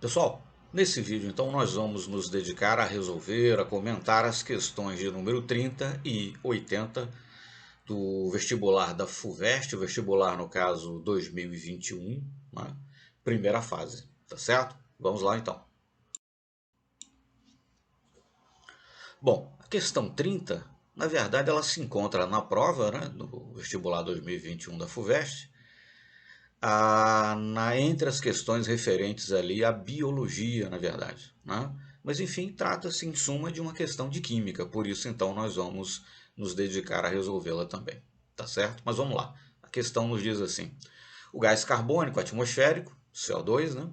Pessoal, nesse vídeo então nós vamos nos dedicar a resolver, a comentar as questões de número 30 e 80 do vestibular da FUVEST, o vestibular no caso 2021, né? Primeira fase, tá certo? Vamos lá então. Bom, a questão 30, na verdade ela se encontra na prova, né, do vestibular 2021 da FUVEST, entre as questões referentes ali à biologia, na verdade, né? Mas enfim, trata-se em suma de uma questão de química, por isso então nós vamos nos dedicar a resolvê-la também, tá certo? Mas vamos lá. A questão nos diz assim: o gás carbônico atmosférico, CO2, né,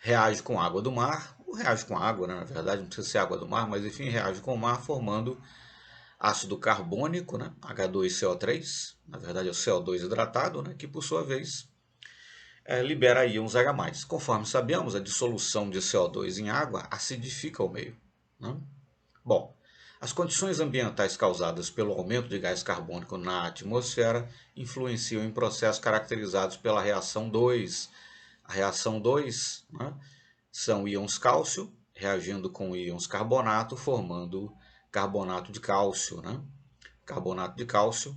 reage com água do mar, ou reage com água, né, na verdade, não precisa ser água do mar, mas enfim, reage com o mar formando ácido carbônico, né, H2CO3, na verdade é o CO2 hidratado, né, que por sua vez libera íons H+. Conforme sabemos, a dissolução de CO2 em água acidifica o meio, né? Bom, as condições ambientais causadas pelo aumento de gás carbônico na atmosfera influenciam em processos caracterizados pela reação 2. A reação 2, né, são íons cálcio reagindo com íons carbonato, formando carbonato de cálcio, né? Carbonato de cálcio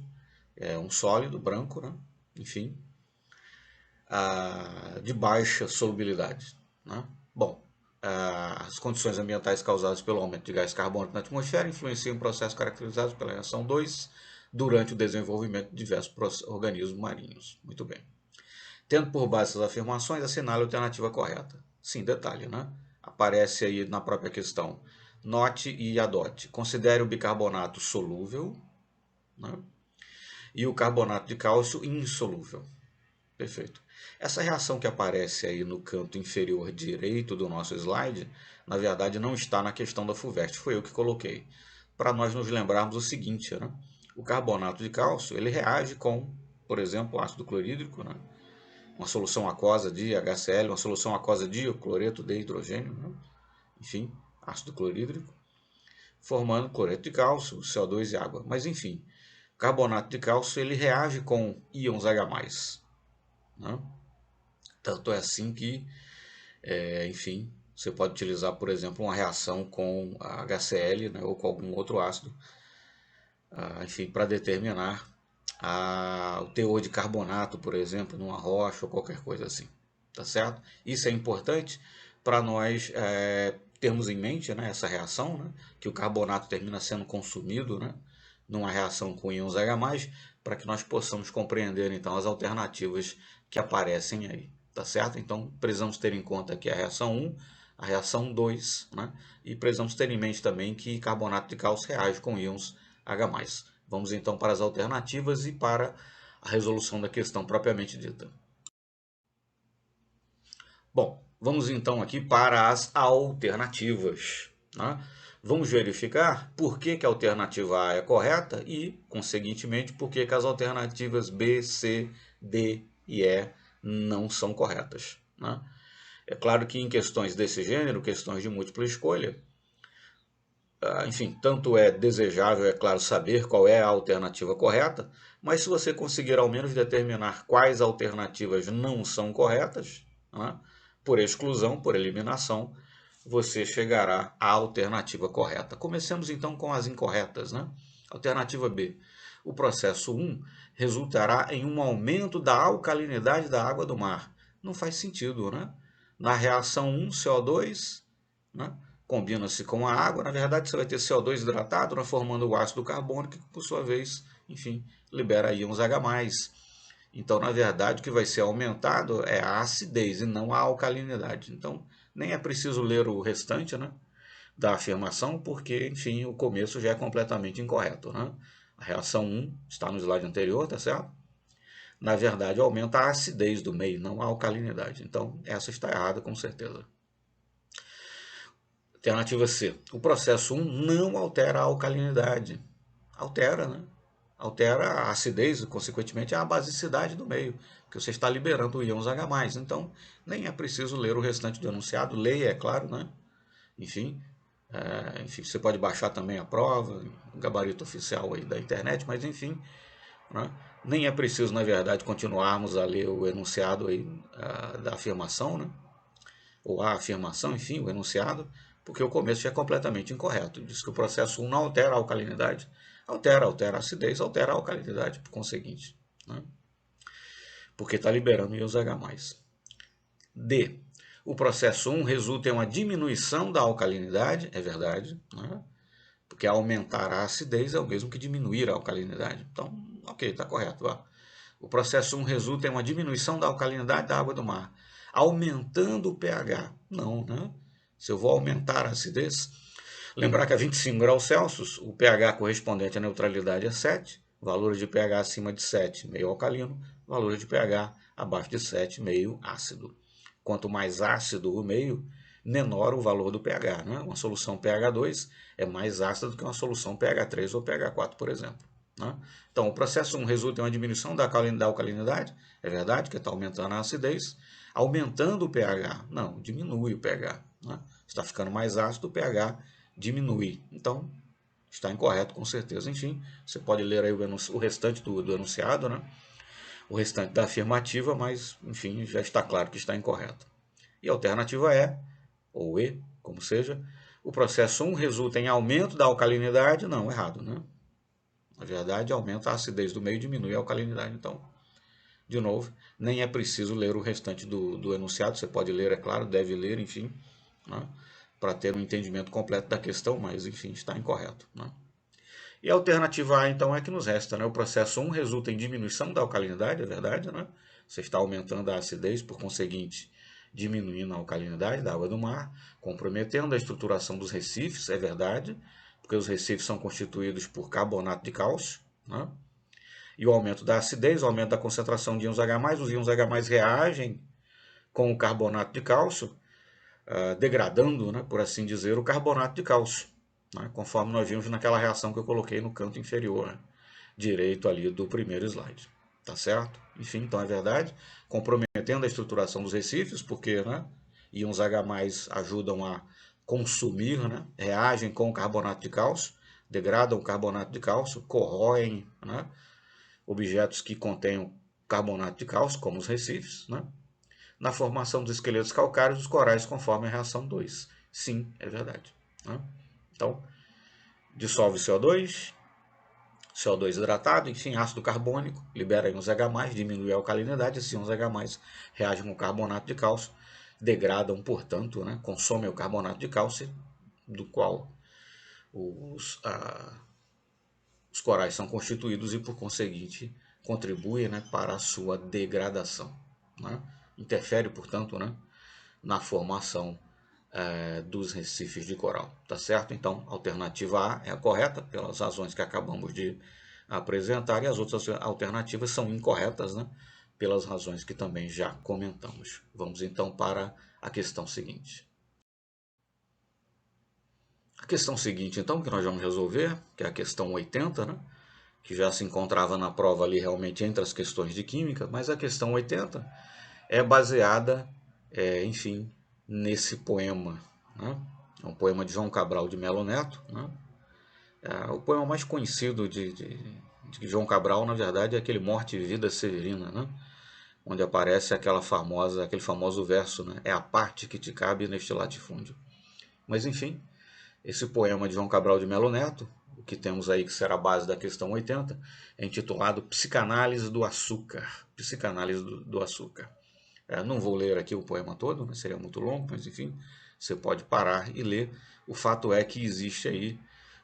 é um sólido branco, né? Enfim, de baixa solubilidade, né? Bom, as condições ambientais causadas pelo aumento de gás carbônico na atmosfera influenciam processos caracterizados pela reação 2 durante o desenvolvimento de diversos organismos marinhos. Muito bem. Tendo por base essas afirmações, assinale a alternativa correta. Sim, detalhe, né? Aparece aí na própria questão. Note e adote. Considere o bicarbonato solúvel, né, e o carbonato de cálcio insolúvel. Perfeito. Essa reação que aparece aí no canto inferior direito do nosso slide, na verdade não está na questão da FUVEST, foi eu que coloquei. Para nós nos lembrarmos o seguinte, né? O carbonato de cálcio, ele reage com, por exemplo, ácido clorídrico, né? Uma solução aquosa de HCl, uma solução aquosa de cloreto de hidrogênio, né? Enfim, ácido clorídrico, formando cloreto de cálcio, CO2 e água. Mas enfim, o carbonato de cálcio ele reage com íons H+, né? Tanto é assim que, enfim, você pode utilizar, por exemplo, uma reação com a HCl, né, ou com algum outro ácido, enfim, para determinar o teor de carbonato, por exemplo, numa rocha ou qualquer coisa assim. Tá certo? Isso é importante para nós termos em mente, né, essa reação, né, que o carbonato termina sendo consumido, né, numa reação com íons H+, para que nós possamos compreender então as alternativas que aparecem aí. Tá certo? Então precisamos ter em conta aqui a reação 1, a reação 2, né, e precisamos ter em mente também que carbonato de cálcio reage com íons H+. Vamos então para as alternativas e para a resolução da questão propriamente dita. Bom, vamos então aqui para as alternativas, né? Vamos verificar por que a alternativa A é correta e, conseguintemente, por que as alternativas B, C, D e E não são corretas, né? É claro que em questões desse gênero, questões de múltipla escolha, enfim, tanto é desejável, é claro, saber qual é a alternativa correta, mas se você conseguir ao menos determinar quais alternativas não são corretas, né, por exclusão, por eliminação, você chegará à alternativa correta. Comecemos então com as incorretas, né? Alternativa B. O processo 1 resultará em um aumento da alcalinidade da água do mar. Não faz sentido, né? Na reação 1, CO2, né, combina-se com a água, na verdade você vai ter CO2 hidratado, né, formando o ácido carbônico, que por sua vez, enfim, libera íons H+. Então, na verdade, o que vai ser aumentado é a acidez e não a alcalinidade. Então, nem é preciso ler o restante, né, da afirmação, porque, enfim, o começo já é completamente incorreto, né? A reação 1 está no slide anterior, tá certo? Na verdade, aumenta a acidez do meio, não a alcalinidade. Então, essa está errada com certeza. Alternativa C. O processo 1 não altera a alcalinidade. Altera, né? Altera a acidez, consequentemente a basicidade do meio, que você está liberando íons H+. Então, nem é preciso ler o restante do enunciado. Leia, é claro, né? Enfim, você pode baixar também a prova, o gabarito oficial aí da internet, mas enfim, né? Nem é preciso, na verdade, continuarmos a ler o enunciado aí, da afirmação, né? ou a afirmação, enfim, o enunciado, porque o começo já é completamente incorreto. Diz que o processo 1 não altera a alcalinidade. Altera a acidez, altera a alcalinidade, por conseguinte, né? Porque está liberando íons H+. D. O processo 1 resulta em uma diminuição da alcalinidade, é verdade, né? Porque aumentar a acidez é o mesmo que diminuir a alcalinidade. Então, ok, está correto. Ó. O processo 1 resulta em uma diminuição da alcalinidade da água do mar, aumentando o pH. Não, né? Se eu vou aumentar a acidez, lembrar que a 25 graus Celsius, o pH correspondente à neutralidade é 7, valores de pH acima de 7, meio alcalino, valores de pH abaixo de 7, meio ácido. Quanto mais ácido o meio, menor o valor do pH. Né? Uma solução pH 2 é mais ácida do que uma solução pH 3 ou pH 4, por exemplo. Né? Então, o processo 1 resulta em uma diminuição da alcalinidade, é verdade que está aumentando a acidez, aumentando o pH. Não, diminui o pH. Né? Está ficando mais ácido, o pH diminui. Então, está incorreto com certeza. Enfim, você pode ler aí o restante do enunciado, né? O restante da afirmativa, mas, enfim, já está claro que está incorreto. E a alternativa é, ou E, como seja, o processo 1 resulta em aumento da alcalinidade. Não, errado, né? Na verdade, aumenta a acidez do meio e diminui a alcalinidade. Então, de novo, nem é preciso ler o restante do enunciado. Você pode ler, é claro, deve ler, enfim, né? Para ter um entendimento completo da questão, mas, enfim, está incorreto, né? E a alternativa A, então, é que nos resta, né? O processo 1 resulta em diminuição da alcalinidade, é verdade, né? Você está aumentando a acidez, por conseguinte, diminuindo a alcalinidade da água do mar, comprometendo a estruturação dos recifes, é verdade, porque os recifes são constituídos por carbonato de cálcio, né? E o aumento da acidez, o aumento da concentração de íons H+, os íons H+, reagem com o carbonato de cálcio, degradando, né, por assim dizer, o carbonato de cálcio, né, conforme nós vimos naquela reação que eu coloquei no canto inferior, né, direito ali do primeiro slide. Tá certo? Enfim, então é verdade, comprometendo a estruturação dos recifes, porque, né, íons H+, ajudam a consumir, né, reagem com o carbonato de cálcio, degradam o carbonato de cálcio, corroem, né, objetos que contenham carbonato de cálcio, como os recifes, né, na formação dos esqueletos calcários dos corais, conforme a reação 2. Sim, é verdade. Né? Então, dissolve CO2, CO2 hidratado, enfim, ácido carbônico, libera íons H+, diminui a alcalinidade, esses íons H+, reagem com carbonato de cálcio, degradam, portanto, né, consomem o carbonato de cálcio, do qual os corais são constituídos e, por conseguinte, contribuem, né, para a sua degradação. Né? Interfere, portanto, né, na formação dos recifes de coral. Tá certo? Então, a alternativa A é a correta, pelas razões que acabamos de apresentar, e as outras alternativas são incorretas, né, pelas razões que também já comentamos. Vamos então para a questão seguinte. A questão seguinte, então, que nós vamos resolver, que é a questão 80, né, que já se encontrava na prova ali realmente entre as questões de química, mas a questão 80 é baseada, enfim, nesse poema, né? É um poema de João Cabral de Melo Neto, né? O poema mais conhecido de João Cabral, na verdade, é aquele Morte e Vida Severina, né? Onde aparece aquele famoso verso, né? É a parte que te cabe neste latifúndio. Mas, enfim, esse poema de João Cabral de Melo Neto, o que temos aí que será a base da questão 80, é intitulado Psicanálise do Açúcar. Psicanálise do Açúcar. Não vou ler aqui o poema todo, né? Seria muito longo, mas enfim, você pode parar e ler. O fato é que existe aí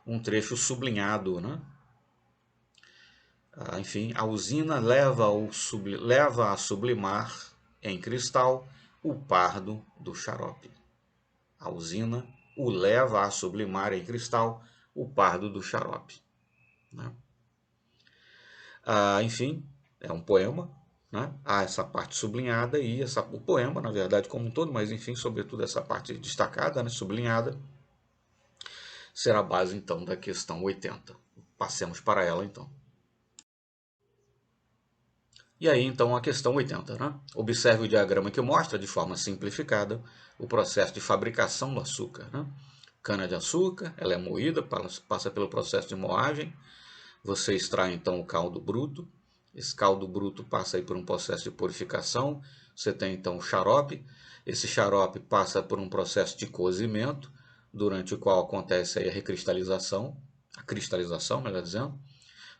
um trecho sublinhado, né? Enfim, a usina leva a sublimar em cristal o pardo do xarope. A usina o leva a sublimar em cristal o pardo do xarope. Né? Enfim, é um poema, né? Há essa parte sublinhada e o poema, na verdade, como um todo, mas enfim, sobretudo essa parte destacada, né, sublinhada, será a base então da questão 80. Passemos para ela então. E aí então a questão 80, né? Observe o diagrama que mostra, de forma simplificada, o processo de fabricação do açúcar. Né? Cana-de-açúcar, ela é moída, passa pelo processo de moagem, você extrai então o caldo bruto. Esse caldo bruto passa aí por um processo de purificação, Você tem então o xarope. Esse xarope passa por um processo de cozimento, durante o qual acontece aí a cristalização, melhor dizendo.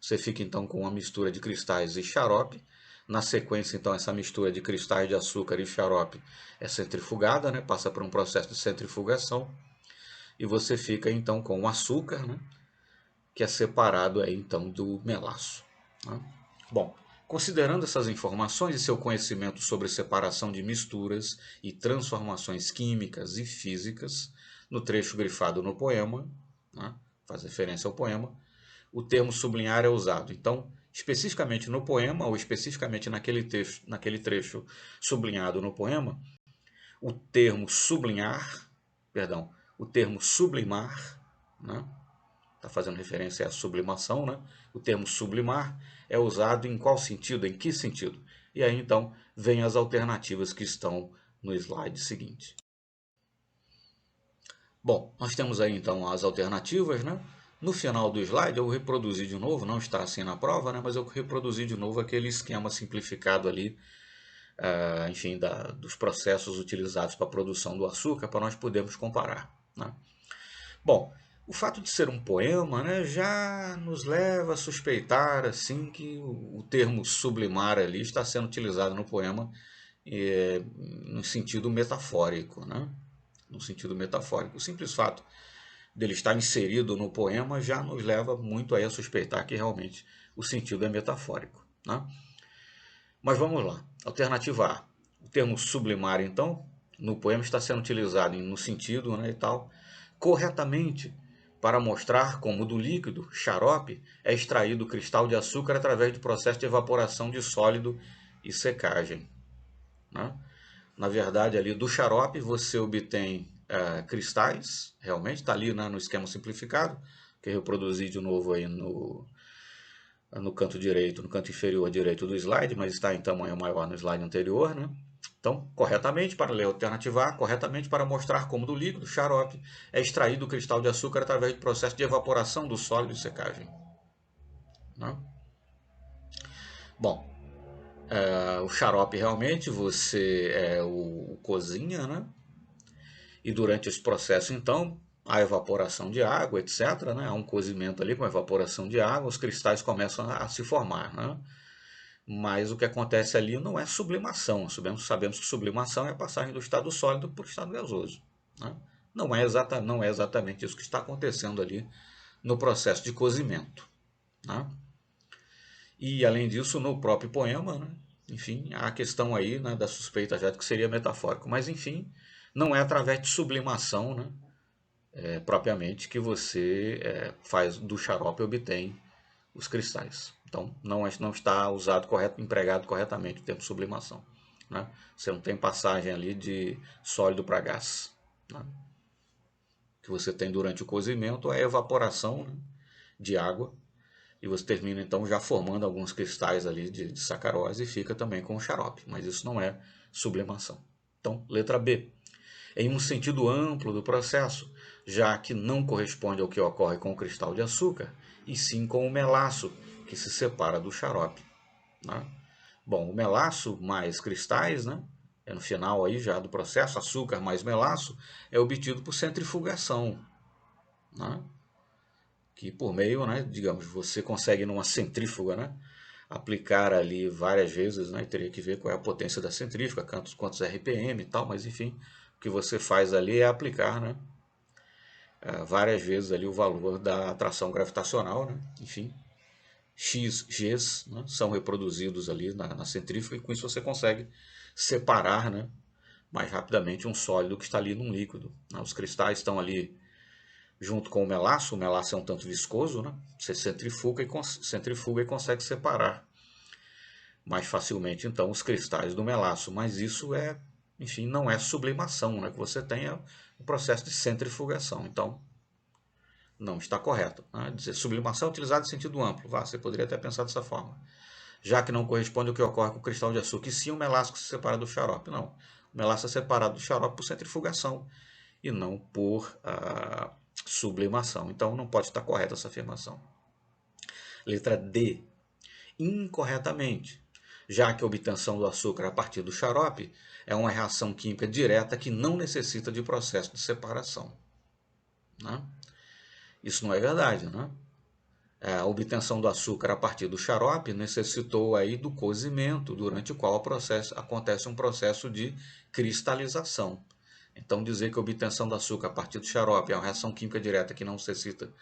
Você fica então com uma mistura de cristais e xarope. Na sequência, então, essa mistura de cristais de açúcar e xarope é centrifugada, né? Passa por um processo de centrifugação. E você fica então com o açúcar, né? Que é separado aí, então, do melaço, né? Bom, considerando essas informações e seu conhecimento sobre separação de misturas e transformações químicas e físicas, no trecho grifado no poema, né? Faz referência ao poema, o termo sublinhar é usado. Então, especificamente no poema, ou especificamente naquele trecho sublinhado no poema, o termo sublinhar, perdão, o termo sublimar, né? Está fazendo referência à sublimação, né? O termo sublimar é usado em qual sentido? Em que sentido? E aí então vem as alternativas que estão no slide seguinte. Bom, nós temos aí então as alternativas, né? No final do slide eu reproduzi de novo, não está assim na prova, né? Mas eu reproduzi de novo aquele esquema simplificado ali, enfim, dos processos utilizados para a produção do açúcar, para nós podermos comparar, né? Bom, o fato de ser um poema, né, já nos leva a suspeitar assim que o termo sublimar ali está sendo utilizado no poema no sentido metafórico, né? No sentido metafórico. O simples fato dele estar inserido no poema já nos leva muito aí a suspeitar que realmente o sentido é metafórico, né? Mas vamos lá. Alternativa A. O termo sublimar, então, no poema está sendo utilizado no sentido, né, e tal, corretamente para mostrar como do líquido, xarope, é extraído o cristal de açúcar através do processo de evaporação de sólido e secagem, né? Na verdade, ali do xarope você obtém cristais, realmente, está ali, né, no esquema simplificado, que eu reproduzi de novo aí no canto direito, no canto inferior direito do slide, mas está em tamanho maior no slide anterior, né? Então, corretamente, para ler a alternativa A, corretamente para mostrar como do líquido, xarope, é extraído o cristal de açúcar através do processo de evaporação do sólido e secagem, né? Bom, o xarope realmente você o cozinha, né? E durante esse processo, então, a evaporação de água, etc., né? Há um cozimento ali com evaporação de água, os cristais começam a se formar, né? Mas o que acontece ali não é sublimação. Sabemos que sublimação é a passagem do estado sólido para o estado gasoso, né? Não é exatamente isso que está acontecendo ali no processo de cozimento, né? E, além disso, no próprio poema, né, enfim, há a questão aí, né, da suspeita já de que seria metafórico. Mas, enfim, não é através de sublimação, né, propriamente que você faz do xarope e obtém os cristais. Então, não está empregado corretamente o termo sublimação, né? Você não tem passagem ali de sólido para gás, né? O que você tem durante o cozimento é a evaporação, né, de água, e você termina então já formando alguns cristais ali de sacarose e fica também com o xarope, mas isso não é sublimação. Então, letra B. Em um sentido amplo do processo, já que não corresponde ao que ocorre com o cristal de açúcar, e sim com o melaço, que se separa do xarope, né? Bom, o melaço mais cristais, né, é no final aí já do processo, açúcar mais melaço, é obtido por centrifugação, né? Que por meio, né, digamos, você consegue numa centrífuga, né, aplicar ali várias vezes, né, e teria que ver qual é a potência da centrífuga, quantos RPM e tal, mas enfim, o que você faz ali é aplicar, né, várias vezes ali o valor da atração gravitacional, né, enfim, X, Gs, né, são reproduzidos ali na centrífuga e com isso você consegue separar, né, mais rapidamente um sólido que está ali num líquido, né? Os cristais estão ali junto com o melaço é um tanto viscoso, né? Você centrifuga e consegue separar mais facilmente então os cristais do melaço, mas isso enfim, não é sublimação, né? Que você tenha o processo de centrifugação, então não está correto, né? Dizer sublimação é utilizada em sentido amplo, você poderia até pensar dessa forma, já que não corresponde ao que ocorre com o cristal de açúcar, e sim o melaço que se separa do xarope, não. O melaço é separado do xarope por centrifugação e não por sublimação. Então não pode estar correta essa afirmação. Letra D. Incorretamente, já que a obtenção do açúcar a partir do xarope é uma reação química direta que não necessita de processo de separação. Né? Isso não é verdade, né? A obtenção do açúcar a partir do xarope necessitou aí do cozimento, durante o qual acontece um processo de cristalização. Então, dizer que a obtenção do açúcar a partir do xarope é uma reação química direta que não necessita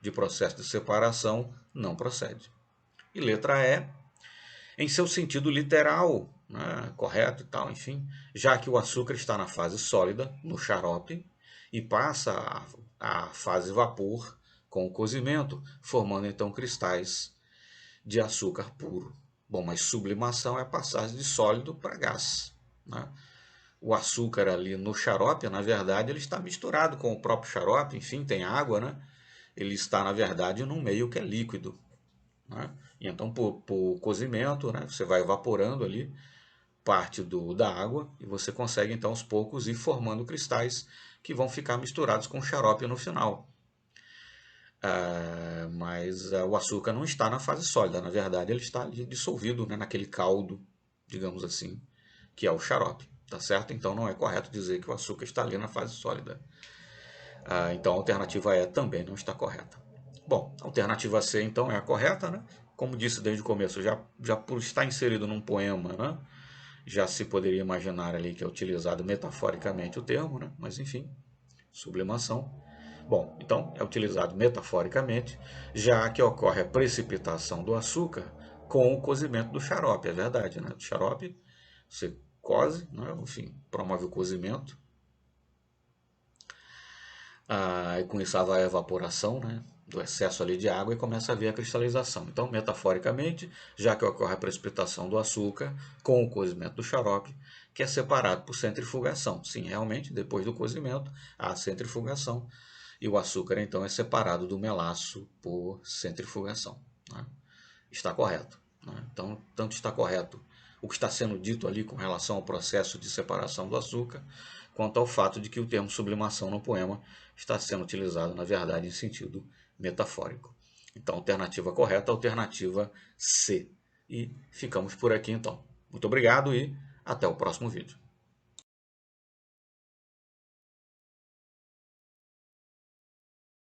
de processo de separação não procede. E letra E, em seu sentido literal, né, correto e tal, enfim, já que o açúcar está na fase sólida, no xarope, e passa à fase vapor com o cozimento, formando então cristais de açúcar puro. Bom, mas sublimação é a passagem de sólido para gás. Né? O açúcar ali no xarope, na verdade, ele está misturado com o próprio xarope, enfim, tem água, né? Ele está, na verdade, num meio que é líquido. Né? E então, por cozimento, né, você vai evaporando ali parte da água e você consegue, então, aos poucos, ir formando cristais que vão ficar misturados com o xarope no final. Mas o açúcar não está na fase sólida, na verdade, ele está ali dissolvido, né, naquele caldo, digamos assim, que é o xarope. Tá certo? Então não é correto dizer que o açúcar está ali na fase sólida. Então a alternativa E também não está correta. Bom, a alternativa C então é a correta, né? Como disse desde o começo, já por estar inserido num poema, né? Já se poderia imaginar ali que é utilizado metaforicamente o termo, né? Mas enfim, sublimação. Bom, então é utilizado metaforicamente, já que ocorre a precipitação do açúcar com o cozimento do xarope, é verdade, né? Do xarope, você cose, né? Enfim, promove o cozimento. E com isso vai a evaporação, né, do excesso ali de água e começa a haver a cristalização. Então, metaforicamente, já que ocorre a precipitação do açúcar com o cozimento do xarope, que é separado por centrifugação. Sim, realmente, depois do cozimento, há centrifugação e o açúcar, então, é separado do melaço por centrifugação. Né? Está correto. Né? Então, tanto está correto o que está sendo dito ali com relação ao processo de separação do açúcar, quanto ao fato de que o termo sublimação no poema está sendo utilizado, na verdade, em sentido metafórico. Então, alternativa correta, alternativa C. E ficamos por aqui, então. Muito obrigado e até o próximo vídeo.